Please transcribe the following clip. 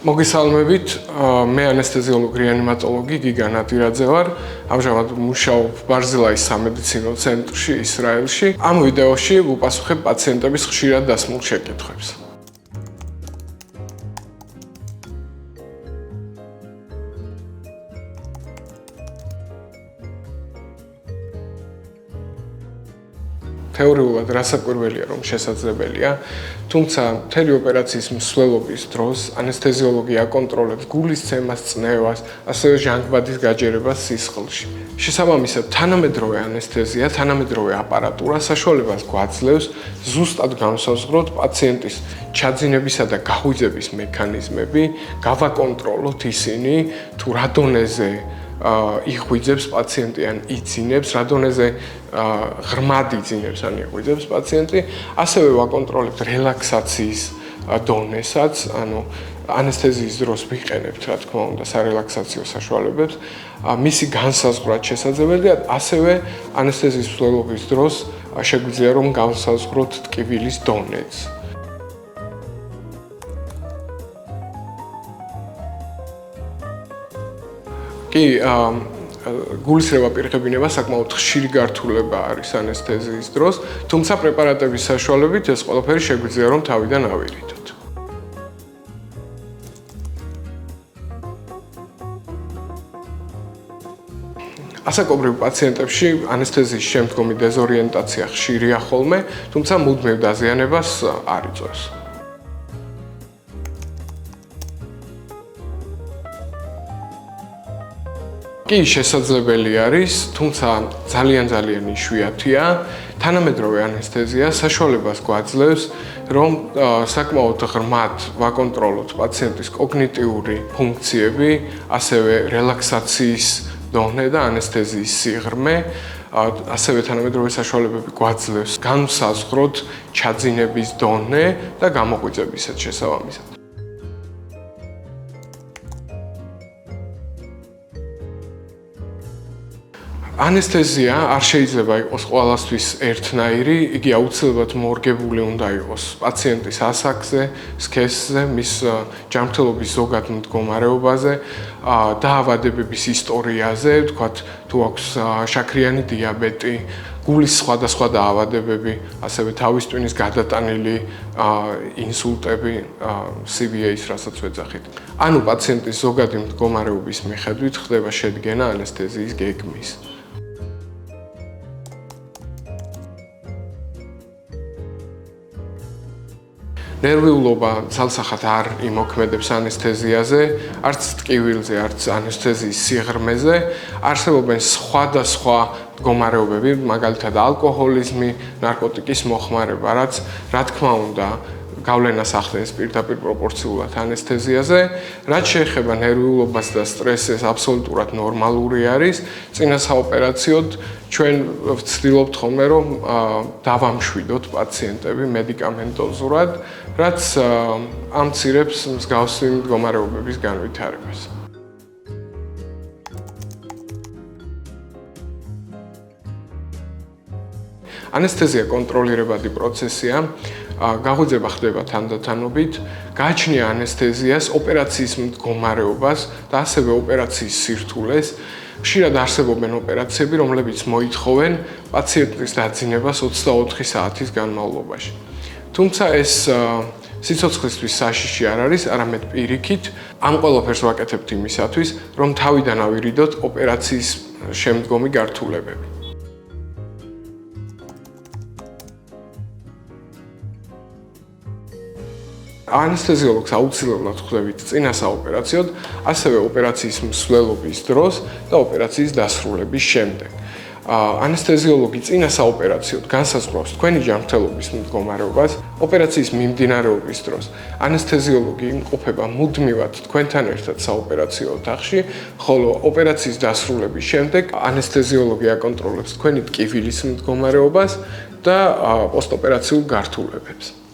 მოგესალმებით, მე ანესთეზიოლოგი რეანიმატოლოგი გიგა ნადირაძე ვარ. ამჟამად მუშაობ ბარზილაის სამედიცინო ცენტრში, ისრაელში. ამ ვიდეოში ვუპასუხებ პაციენტების ხშირად დასმულ შეკითხვებს. თეორიულად რასაკვირველია, რომ შესაძლებელია, თუმცა მთელი ოპერაციის მსვლელობის დროს ანესთეზიოლოგი აკონტროლებს გულის ცემას, წნევას, ასევე ჟანგბადის გაჯერებას სისხლში. შესაბამისად, თანამედროვე ანესთეზია, თანამედროვე აპარატურა საშუალებას გვაძლევს ზუსტად განსაზღვროთ პაციენტის ჩაძინებისა და გაღვიძების მექანიზმები, გავაკონტროლოთ ისინი, თუ რა დონეზე იღვიძებს პაციენტი ან იძინებს, რა დონეზე ღრმად იძინებს ან იღვიძებს პაციენტი, ასევე ვაკონტროლებთ რელაქსაციის დონესაც, ანუ ანესთეზიის დროს ვიყენებთ, რა თქმა უნდა, სარელაქსაციო საშუალებებს, მისი განსაზღვრა შესაძლებელია, ასევე ანესთეზიის მსვლელობის დროს შეგვიძლია რომ განსაზღვროთ ტკივილის დონეც. კი, გულისრევა პირღებინება საკმაოდ ხშირი გართულება არის ანესთეზიის დროს, თუმცა პრეპარატების საშუალებით ეს ყველაფერი შეგვიძლია რომ თავიდან ავირითოთ. ასაკობრივ პაციენტებში ანესთეზიის შემდგომი დეზორიენტაცია ხშირია ხოლმე, თუმცა მუდმივ დაზიანებას არ იწვევს. კი, შესაძლებელი არის, თუმცა ძალიან იშვიათია. თანამედროვე ანესთეზია საშუალებას გვაძლევს, რომ საკმაოდ ღრმად ვაკონტროლოთ პაციენტის კოგნიტიური ფუნქციები, ასევე რელაქსაციის დონე და ანესთეზიის სიღრმე, ასევე თანამედროვე საშუალებები გვაძლევს განსაზღვროთ ჩაძინების დონე და გამოღვიძებისაც შესაბამისად. ანესთეზია არ შეიძლება იყოს ყველასთვის ერთნაირი, იგი აუცილებლად მორგებული უნდა იყოს პაციენტის ასაკზე, სქესზე, მის ჯანმრთელობის ზოგად მდგომარეობაზე, დაავადებების ისტორიაზე, ვთქვათ, თუ აქვს შაქრიანი დიაბეტი, გულის სხვადასხვა დაავადებები, ასევე თავის ტვინის გადატანილი ინსულტები, CVA-ს, რასაც ვეძახით. ანუ პაციენტის ზოგადი მდგომარეობის მიხედვით ხდება შედგენა ანესთეზიის გეგმის. ნერვიულობა ძალსახად არ იმოქმედებს ანესთეზიაზე, არც ტკივილზე, არც ანესთეზიის სიღრმეზე, არსებობენ სხვადასხვა მდგომარეობები, მაგალითად ალკოჰოლიზმი, ნარკოტიკის მოხმარება, რაც რა თქმა უნდა გავლენას ახდენს პირდაპირ პროპორციულად ანესთეზიაზე, რაც შეეხება ნერვიულობას და სტრესს, ეს აბსოლუტურად ნორმალური არის. წინა საოპერაციოდ ჩვენ ვცდილობთ ხოლმე რომ დავამშვიდოთ პაციენტები მედიკამენტოზურად, რაც ამცირებს მსგავსი მდგომარეობების განვითარებას. ანესთეზია კონტროლირებადი პროცესია, გაღვიძება ხდება თანდათანობით, გააჩნია ანესთეზიას, ოპერაციის მდგომარეობას და ასევე ოპერაციის სირთულეს. ხშირად არსებობენ ოპერაციები, რომლებიც მოითხოვენ პაციენტის დაძინებას 24 საათის განმავლობაში. თუმცა ეს სიცოცხლისთვის საშიში არ არის, არამედ პირიქით, ამ ყველაფერს ვაკეთებთ იმისათვის, რომ თავიდან ავირიდოთ ოპერაციის შემდგომი გართულებები. ანესთეზიოლოგს აუცილებლად ხვდებით წინა საოპერაციოდ, ასევე ოპერაციის მსვლელობის დროს და ოპერაციის დასრულების შემდეგ. ანესთეზიოლოგი წინა საოპერაციოდ განსაზღვრავს თქვენი ჯანმრთელობის მდგომარეობას, ოპერაციის მიმდინარეობის დროს ანესთეზიოლოგი იმყოფება მუდმივად თქვენთან ერთად საოპერაციო ოთახში, ხოლო ოპერაციის დასრულების შემდეგ ანესთეზიოლოგი აკონტროლებს თქვენი ტკივილის მდგომარეობას და პოსტოპერაციულ გართულებებს.